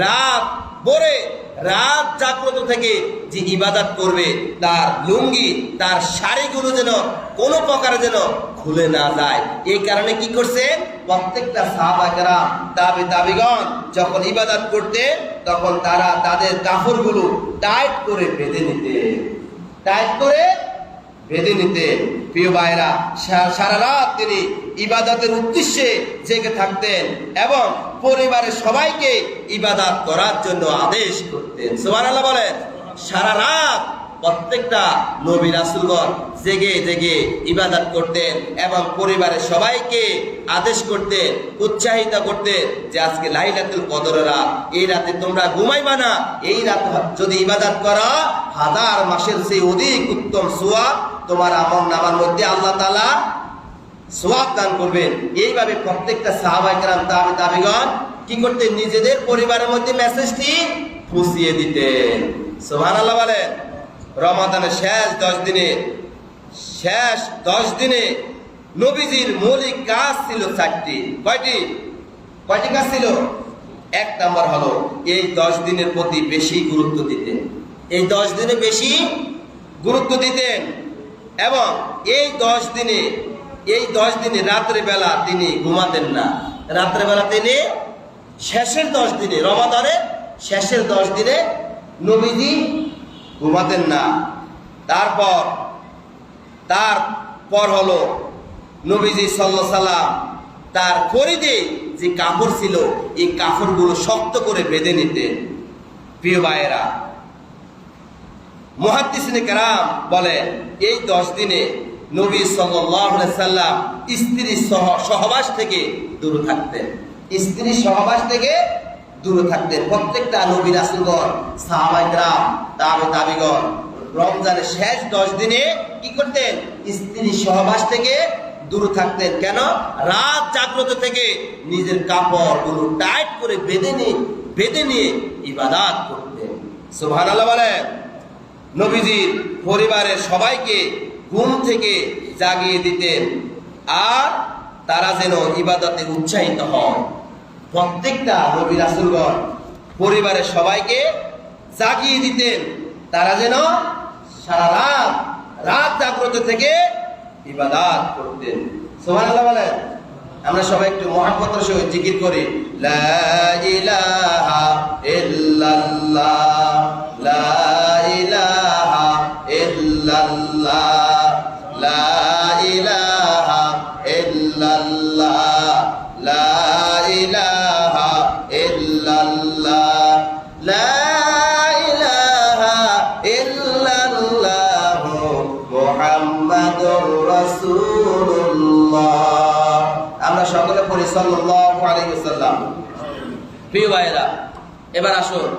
রাত জাগ্রত থেকে যে ইবাদত করবে তার লুঙ্গি, তার শাড়িগুলো যেন কোনো প্রকারে যেন খুলে না যায়। এই কারণে কি করছেন? প্রত্যেকটা সাহাবায়ে কেরাম তাবিগণ যখন ইবাদত করতেন তখন তারা তাদের কাফরগুলো টাইট করে বেঁধে নিতেন। প্রিয় ভাইরা, সারা রাত তিনি ইবাদতের উদ্দেশ্যে জেগে থাকতেন এবং পরিবারের সবাইকে ইবাদত করার জন্য আদেশ করতেন। সুবহানাল্লাহ বলেন। সারা রাত প্রত্যেকটা নবী রাসূলগণ জেগে ইবাদত করতেন এবং পরিবারের সবাইকে আদেশ করতেন, উৎসাহিত করতেন যে আজকে লাইলাতুল কদরের রাত, এই রাতে তোমরা ঘুমাইবা না। এই রাতে যদি ইবাদত করো 1000 মাসের চেয়ে অধিক উত্তম সওয়াব তোমার আমলনামার মধ্যে আল্লাহ তাআলা সওয়াব দান করবেন। এইভাবে প্রত্যেকটা সাহাবায়ে কেরাম তাবিগণ কি করতেন? নিজেদের পরিবারের মধ্যে মেসেজটি পৌঁছিয়ে দিতেন। সুবহানাল্লাহ বলেন। রমাদানের শেষ 10 দিনে নবীজির মৌলিক কাজ ছিল 4টি। কয়টি কাজ ছিল? 1 নম্বর হলো এই 10 দিনের প্রতি বেশি গুরুত্ব দিতেন। এই 10 দিনে বেশি গুরুত্ব দিতেন এবং এই 10 দিনে রাত্রে বেলা তিনি ঘুমাতেন না। রাত্রে বেলা তিনি শেষের 10 দিনে, রমাদানের শেষের 10 দিনে নবীজি ঘুমাতেন না। তারপর হলো নবীজি সাল্লাল্লাহু আলাইহি সাল্লাম তার পরিধে যে কাপড় ছিল এই কাপড়গুলো শক্ত করে বেঁধে নিতেন। প্রিয় ভাইয়েরা, মুহাদ্দিসিনে কেরাম বলেন এই 10 দিনে নবী সাল্লাল্লাহু আলাইহি সাল্লাম স্ত্রী সহবাস থেকে দূরে থাকতেন। প্রত্যেকটা নবী রাসূলগণ সাহাবায়ে কেরাম তাবিগণ রমজানের শেষ 10 দিনে কি করতেন? স্ত্রী সহবাস থেকে দূরে থাকতেন। কেন? রাত জাগ্রত থেকে নিজের কাপড়গুলো টাইট করে বেঁধে নিয়ে ইবাদত করতেন। সুবহানাল্লাহ বলেন। নবীজির পরিবারের সবাইকে ঘুম থেকে জাগিয়ে দিতেন আর তারা যেন ইবাদতে উৎসাহিত হয়। প্রত্যেকটা নবী রাসূলগণ পরিবারের সবাইকে জাগিয়ে দিতেন, তারা যেন সারা রাত জাগ্রত থেকে ইবাদত করতেন। সুবহানাল্লাহ বলেন। আমরা সবাই একটু মুহাব্বতের সহিত জিকির করি, লা ইলাহা ইল্লাল্লাহ, লা ইলাহা ইল্লাল্লাহ, লা ইলাহা ইল্লাল্লাহ, লা ইলাহা ইল্লাল্লাহ, লা ইলাহা ইল্লাল্লাহ করি সাল্লাল্লাহু আলাইহি ওয়াসাল্লাম। প্রিয় ভাইয়েরা, এবার আসুন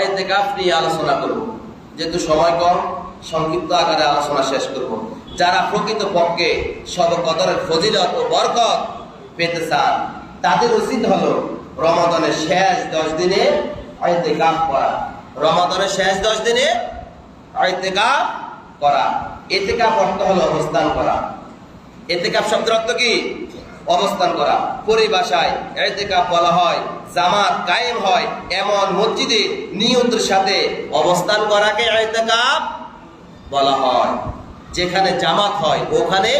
ইতিকাফ নিয়ে আলোচনা করব। যেহেতু সময় কম, সংক্ষিপ্ত আকারে আলোচনা শেষ করব। যারা প্রকৃত পক্ষে সব কদরের ফজিলত ও বরকত পেতে চান তাদের উচিত হলো রমাদানের শেষ 10 দিনে ইতিকাফ করা। রমাদানের শেষ 10 দিনে ইতিকাফ করা। ইতিকাফ অর্থ হলো অবস্থান করা। ইতিকাফ শব্দের অর্থ কি? অবস্থান করা। পরিভাষায় ইতিকাফ বলা হয় জামাত কায়েম হয় এমন মসজিদে নিয়তের সাথে অবস্থান করাকে ইতিকাফ বলা হয়। যেখানে জামাত হয় ওখানে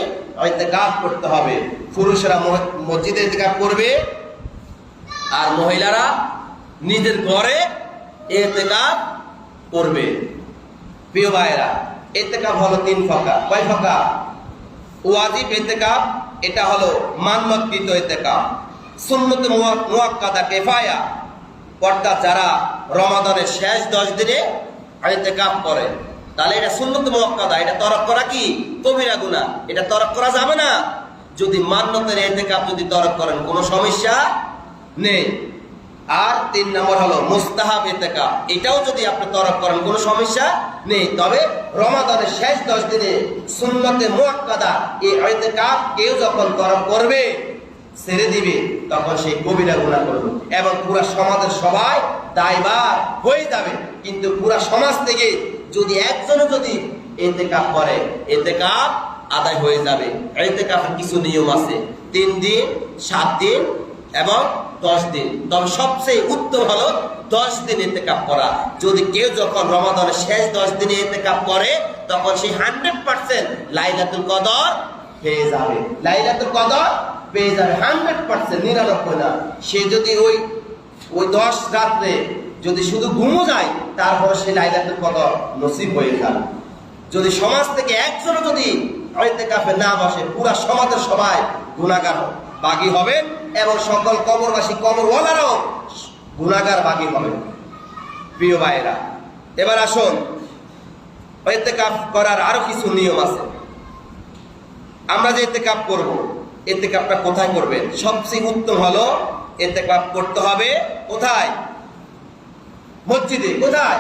ইতিকাফ করতে হবে। পুরুষরা মসজিদে ইতিকাফ করবে আর মহিলারা নিজের ঘরে ইতিকাফ করবে। প্রিয় ভাইয়েরা, ইতিকাফ হলো 3 প্রকার। কয় প্রকার? ওয়াজিব ইতিকাফ, এটা হলো মান্যতকৃত ইতিকাফ। সুন্নত মুআক্কাদা কিফায়া, অর্থাৎ যারা রমাদানের শেষ 10 দিনে ইতিকাফ করে তাহলে এটা সুন্নত মুআক্কাদা। এটা তরক করা কি? কবিরা গুনাহ। এটা তরক করা যাবে না। যদি মান্যতের ইতিকাফ যদি তরক করেন কোনো সমস্যা নেই। আর 3 নম্বর হলো মুস্তাহাব ইতিকাফ, এটাও যদি আপনি তরক করেন কোনো সমস্যা নেই। তবে রমাদানের শেষ 10 দিনে সুন্নতে মুআক্কাদা এই ইতিকাফ কেউ যখন তরক করবে, ছেড়ে দিবে, তখন সেই কবিরা গুনাহ করবে এবং পুরো সমাজের সবাই দায়ভার হয়ে যাবে। কিন্তু পুরো সমাজ থেকে যদি একজনও যদি ইতিকাফ করে, ইতিকাফ আদায় হয়ে যাবে। ইতিকাফের কিছু নিয়ম আছে, 3 দিন, 7 দিন এবং 10 দিন। তবে সবচেয়ে উত্তম হলো 10 দিন ইতিকাফ করা। যদি কেউ যখন রমাদানের শেষ 10 দিনে ইতিকাফ করে তখন সে 100% লাইলাতুল কদর পেয়ে যাবে। লাইলাতুল কদর পেয়ে যাবে 100%, 99 না। সে যদি ওই 10 রাত্রে যদি শুধু ঘুমো যায় তারপর সে লাইলাতুল কদর নসিব হয়ে যাবে। যদি সমাজ থেকে একজনও যদি ইতিকাফে না বসে, পুরা সমাজের সবাই গুনাহগার বাগী হবেন এবং সকল কবরবাসী কবরওয়ালারাও গুনাহগার বাগী হবেন। প্রিয় ভাইয়েরা, এবার আসুন ইতিকাফ করার আরো কিছু নিয়ম আছে। আমরা যে ইতিকাফ করব, ইতিকাফটা কোথায় করবেন? সবচেয়ে উত্তম হলো ইতিকাফ করতে হবে কোথায়? মসজিদে। কোথায়?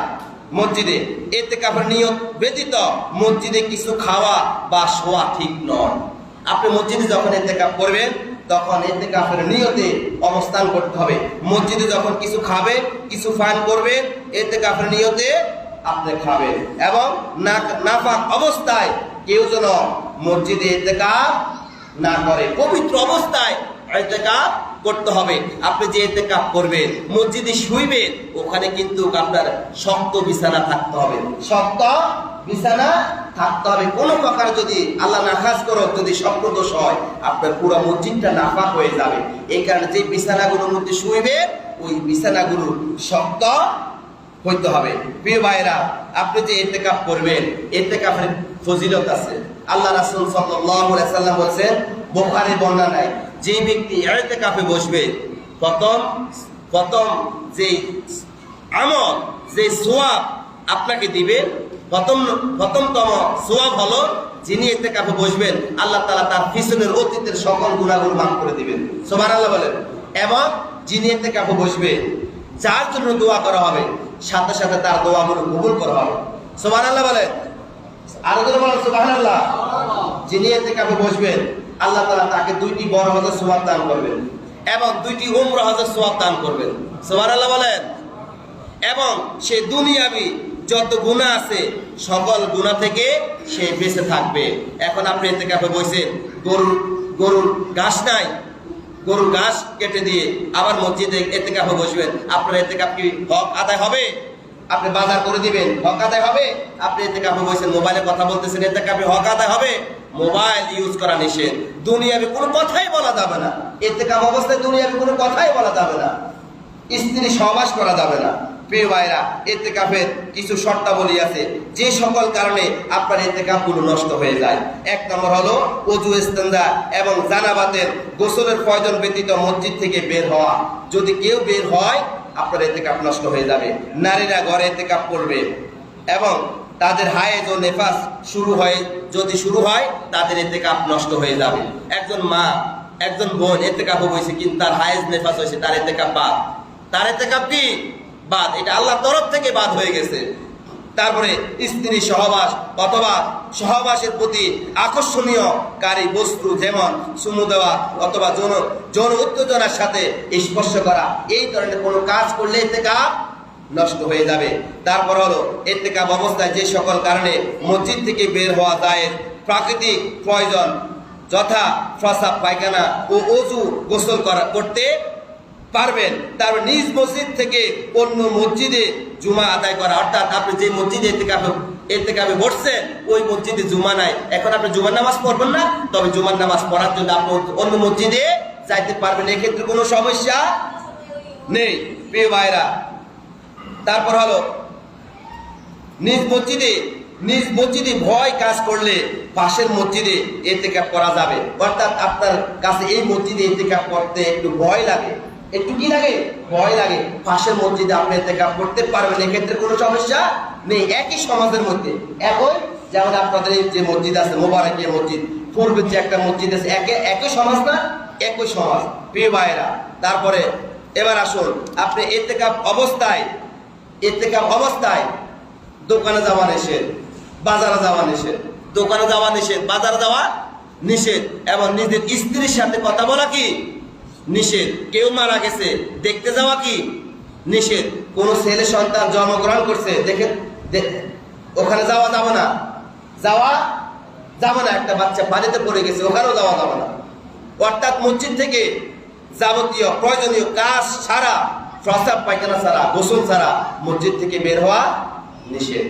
মসজিদে। ইতিকাফের নিয়ত ব্যতীত মসজিদে কিছু খাওয়া বা শোয়া ঠিক নয়। আপনি মসজিদে যখন ইতিকাফ করবেন তখন ইতিকাফের নিয়তে অবস্থান করতে হবে। মসজিদে যখন কিছু খাবে, কিছু পান করবে, ইতিকাফের নিয়তে আপনি খাবেন। এবং নাফাক অবস্থায় কেউ যেন মসজিদে ইতিকাফ না করে। পবিত্র অবস্থায় ইতিকাফ করতে হবে। আপনি যে ইতিকাফ করবেন, মসজিদে শুইবেন, ওখানে কিন্তু আপনার শক্ত বিছানা থাকতে হবে। শক্ত বিছানা থাকতে হবে। কোনো প্রকার যদি আল্লাহ নাখাস করো যদি স্বপ্নদোষ হয়, আপনার পুরো মসজিদটা নাপাক হয়ে যাবে। এই কারণে যে বিছানাগুলোর মধ্যে শুইবেন ওই বিছানাগুলো শক্ত হইতে হবে। প্রিয় ভাইরা, আপনি যে ইতিকাফ করবেন, ইতিকাফের ফজিলত আছে। আল্লাহ রাসূল সাল্লাল্লাহু আলাইহি সাল্লাম বলেছেন, বুখারী বর্ণনায়, যে ব্যক্তি ইতিকাফে বসবে প্রথম যে আমল, যে সওয়াব আপনাকে দিবে, প্রথমতম সওয়াব হলো যিনি ইতিকাফে বসবেন আল্লাহ তাআলা তার পিছনের অতীতের সকল গুনাহগুলো মাফ করে দিবেন। সুবহানাল্লাহ বলেন। এবং যিনি ইতিকাফে বসবে, যার জন্য দোয়া করা হবে, সাথে সাথে তার দোয়াগুলো কবুল করা হবে। সুবহানাল্লাহ বলেন। আর জোরে বলেন সুবহানাল্লাহ। যিনি ইতিকাফে বসবেন আল্লাহ তাআলা তাকে 2টি বড় হজের সওয়াব দান করবেন এবং 2টি উমরা হজের সওয়াব দান করবেন। সুবহানাল্লাহ বলেন। এবং সে দুনিয়াবি যত গুনাহ আছে সকল গুনাহ থেকে সে বেঁচে থাকবে। এখন আপনি ইতিকাফে বসেন, গরুর ঘাস নাই, গরুর ঘাস কেটে দিয়ে আবার মসজিদে ইতিকাফে বসবেন, আপনার ইতিকাফ কি হক আদায় হবে? আপনি বাজার করে দিবেন, হক আদায় হবে? আপনি ইতিকাফে বসেন, মোবাইলে কথা বলতেছেন, ইতিকাফে হক আদায় হবে? মোবাইল ইউজ করা নিষেধ। দুনিয়াবি কোনো কথাই বলা যাবে না। ইতিকাফ অবস্থায় দুনিয়াবি কোনো কথাই বলা যাবে না। স্ত্রী সহবাস করা যাবে না। প্রিয় ভাইরা, ইতিকাফের কিছু শর্তাবলী আছে যে সকল কারণে আপনার ইতিকাফগুলো নষ্ট হয়ে যায়। 1 নম্বর হলো ওযু, ইস্তেঞ্জা এবং জানাবাতের গোসলের প্রয়োজন ব্যতীত মসজিদ থেকে বের হওয়া। যদি কেউ বের হয় আপনার ইতিকাফ নষ্ট হয়ে যাবে। নারীরা ঘরে ইতিকাফ করবে এবং তাদের হায়েজ ও নেফাস যদি শুরু হয় তাদের ইতিকাফ নষ্ট হয়ে যাবে। একজন মা একজন বোন ইতিকাফ হয়েছে কিন্তু তার হায়েজ নেফাস হয়েছে, তার ইতিকাফ বাদ। তার ইতিকাফ কি বাদ, এটা আল্লাহর তরফ থেকে বাদ হয়ে গেছে। তারপরে স্ত্রী সহবাস অথবা সহবাসের প্রতি আকর্ষণীয় কারী বস্তু যেমন চুমু দেওয়া অথবা যৌন উত্তেজনার সাথে স্পর্শ করা, এই ধরনের কোনো কাজ করলে ইতিকাফ নষ্ট হয়ে যাবে। তারপর হলো ইতিকাফ অবস্থায় যে সকল কারণে মসজিদ থেকে বের হওয়া যায় প্রাকৃতিক প্রয়োজন যথা প্রস্রাব পায়খানা ও ওযু গোসল করতে পারবেন। তারপর নিজ মসজিদ থেকে অন্য মসজিদে জুমা আদায় করা, অর্থাৎ আপনি যে মসজিদে ইতিকাফে বসছেন ওই মসজিদে জুমা নাই, এখন আপনি জুমার নামাজ পড়বেন না, তবে জুমার নামাজ পড়ার জন্য আপনি অন্য মসজিদে যাইতে পারবেন, এক্ষেত্রে কোনো সমস্যা নেই প্রিয় ভাইরা। তারপর হলো নিজ মসজিদে ভয় কাজ করলে পাশের মসজিদে ইতিকাফ করা যাবে, অর্থাৎ আপনার কাছে এই মসজিদে ইতিকাফ করতে একটু ভয় লাগে, একটু কি লাগে, ভয় লাগে, পাশের মসজিদে আপনি ইতিকাফ করতে পারবেন, এক্ষেত্রে কোনো সমস্যা নেই। একই সমাজের মধ্যে এখন যেমন আপনাদের যে মসজিদ আছে মোবারকিয়া মসজিদ, পূর্বের যে একটা মসজিদ আছে, একই সমাজ না, একই সমাজ প্রিয় ভাইয়েরা। তারপরে এবার আসুন, আপনি ইতিকাফ অবস্থায় দোকানে যাওয়া নিষেধ, বাজারে যাওয়া নিষেধ, দোকানে যাওয়া নিষেধ, বাজারে যাওয়া নিষেধ, এবং নিজের স্ত্রীর সাথে কথা বলা কি নিষেধ। কেউ মারা গেছে দেখতে যাওয়া কি নিষেধ। কোন ছেলে সন্তান জন্মগ্রহণ করছে দেখে ওখানে যাওয়া যাবে না, একটা বাচ্চা পানিতে পড়ে গেছে ওখানেও যাওয়া যাবে না। অর্থাৎ মসজিদ থেকে যাবতীয় প্রয়োজনীয় কাজ ছাড়া, প্রস্রাব পায়খানা ছাড়া, গোসল ছাড়া মসজিদ থেকে বের হওয়া নিষেধ।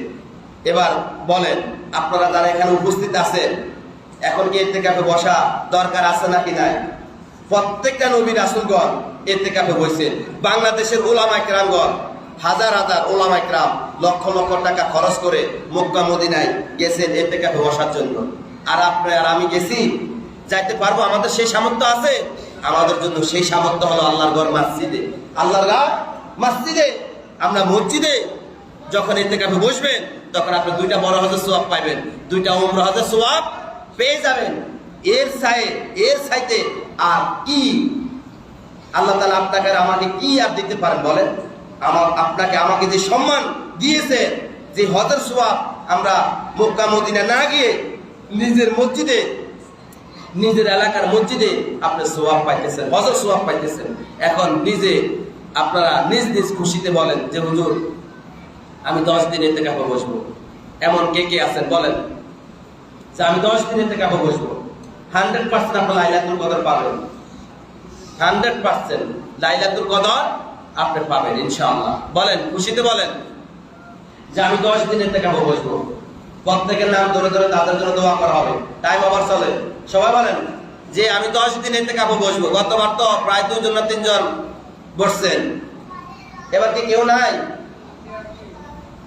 এবার বলেন আপনারা যারা এখানে উপস্থিত আছেন, এখন কি ইতিকাফে বসা দরকার আছে নাকি নাই? প্রত্যেকটা নবী রাসূলগণ ইতিকাফে বসেছেন। বাংলাদেশের উলামায়ে কেরামগণ হাজার হাজার উলামায়ে কেরাম লক্ষ লক্ষ টাকা খরচ করে মক্কা মদিনায় গেছেন ইতিকাফে বসার জন্য। আর আপনি আর আমি গেছি, যাইতে পারবো? আমাদের সেই সামর্থ্য আছে? আমাদের জন্য সেই সামর্থ্য হলো আল্লাহর ঘর মসজিদে, আল্লাহর ঘর মসজিদে। আমরা মসজিদে যখন ইতিকাফে বসবেন তখন আপনি 2টা বড় হজের সওয়াব পাবেন, 2টা উমরা হজের সওয়াব পেয়ে যাবেন। এর চাইতে আর কি আল্লাহ তাআলা আপনাকে আর আমাকে কি আর দিতে পারেন বলেন? আমাকে যে সম্মান দিয়েছে, যে হজের সওয়াব আমরা মক্কা মদিনা না গিয়ে নিজের মসজিদে, নিজের এলাকার মসজিদে আপনি সওয়াব পাইতেছেন, হজের সওয়াব পাইতেছেন। এখন আপনারা নিজ খুশিতে বলেন যে হুজুর আমি 10 দিন ইতিকাফে বসবো। এমন কে আছেন বলেন যে আমি 10 দিন ইতিকাফে বসবো? 100% আপনি লাইলাতুল কদর পাবেন, 100% লাইলাতুল কদর আপনি পাবেন ইনশাআল্লাহ। বলেন খুশিতে বলেন যে আমি 10 দিন ইতিকাফে বসবো। প্রত্যেকের নাম ধরে ধরে তাদের জন্য দোয়া করা হবে, টাইম ওভার চলে। সবাই বলেন যে আমি 10 দিন ইতিকাফে বসবো। গতবার তো প্রায় 2 জন না 3 জন বসছেন, এবার কি কেউ নাই?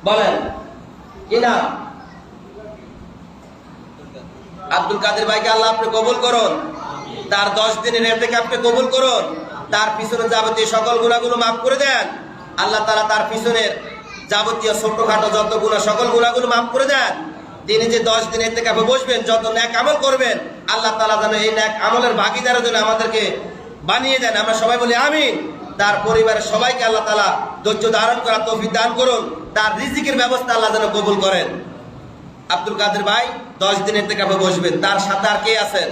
বলেন কি না? আব্দুল কাদের ভাইকে আল্লাহ আপনি কবুল করুন, তার 10 দিনের ইতিকাফকে কবুল করুন, তার পিছনে যাবতীয় সকল গুনাহগুলো মাফ করে দেন। আল্লাহ তাআলা তার পিছনের যাবতীয় ছোটখাটো যত গুনাহ সকল গুনাহগুলো মাফ করে দেন। তিনি যে 10 দিন ইতিকাফে বসবেন, যত নেক আমল করবেন আল্লাহ তাআলা যেন এই নেক আমলের ভাগীদারের জন্য আমাদেরকে বানিয়ে দেন। আমরা সবাই বলি আমিন। তার পরিবারের সবাইকে আল্লাহ তাআলা ধৈর্য ধারণ করার তৌফিক দান করুন, তার রিজিকের ব্যবস্থা আল্লাহ যেন কবুল করেন। আব্দুল কাদের ভাই 10 দিন ইতিকাফে বসবেন, তার সাথে আর কে আছেন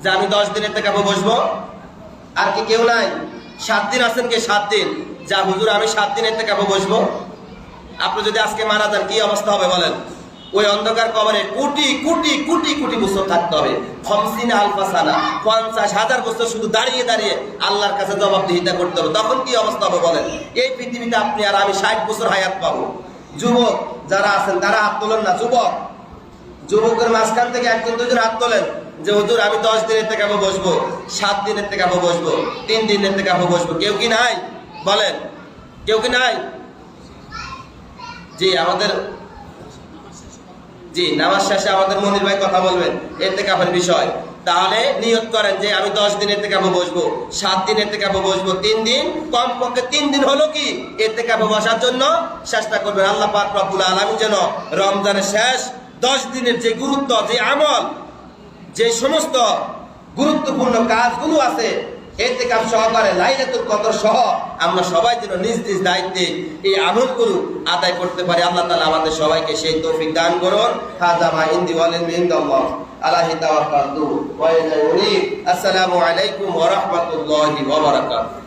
যে আমি 10 দিন ইতিকাফে বসবো? আর কি কেউ নাই? 7 দিন আছেন কে? 7 দিন যা হুজুর আমি 7 দিন ইতিকাফে বসবো। আপনি যদি আজকে মারা যান কি অবস্থা হবে বলেন? ওই অন্ধকার কবরে কোটি কোটি কোটি কোটি বছর থাকতে হবে, 50 আলফা সানা, 50,000 বছর শুধু দাঁড়িয়ে দাঁড়িয়ে আল্লাহর কাছে জবাবদিহিতা করতে হবে। তখন কি অবস্থা হবে বলেন? এই পৃথিবীতে আপনি আর আমি 60 বছর হায়াত পাবো। যুবক যারা আছেন তারা হাত তোলেন না। যুবকের মাঝখান থেকে 1-2 জন হাত তোলেন যে হুজুর আমি 10 দিন ইতিকাফে বসবো, 7 দিন ইতিকাফে বসবো, 3 দিন ইতিকাফে বসবো। কেউ কি নাই? বলেন কেউ কি নাই? জি নামাজ শেষে আমাদের মনির ভাই কথা বলবেন ইতিকাফের বিষয়। তাহলে নিয়ত করেন যে আমি 10 দিন ইতিকাফে বসবো, 7 দিন ইতিকাফে বসবো, 3 দিন, কমপক্ষে 3 দিন হলো কি ইতিকাফে বসার জন্য চেষ্টা করবেন। আল্লাহ পাক রব্বুল আলামিন যেন রমজানের শেষ 10 দিনের যে গুরুত্ব, যে আমল, যে সমস্ত গুরুত্বপূর্ণ কাজগুলো আছে, ইতিকাফ সহকারে লাইলাতুল কদর সহ আমরা সবাই যেন নিজ নিজ দায়িত্বে এই আমলগুলো আদায় করতে পারি। আল্লাহ তাআলা আমাদের সবাইকে সেই তৌফিক দান করুন। হাযা মা ইনদি ওয়া লিল ইনদাল্লাহ আলাইহি তাওয়াক্কালতু ওয়া ইলাইহি উনীব। আসসালামু আলাইকুম ওয়া রাহমাতুল্লাহি ওয়া বারাকাতুহু।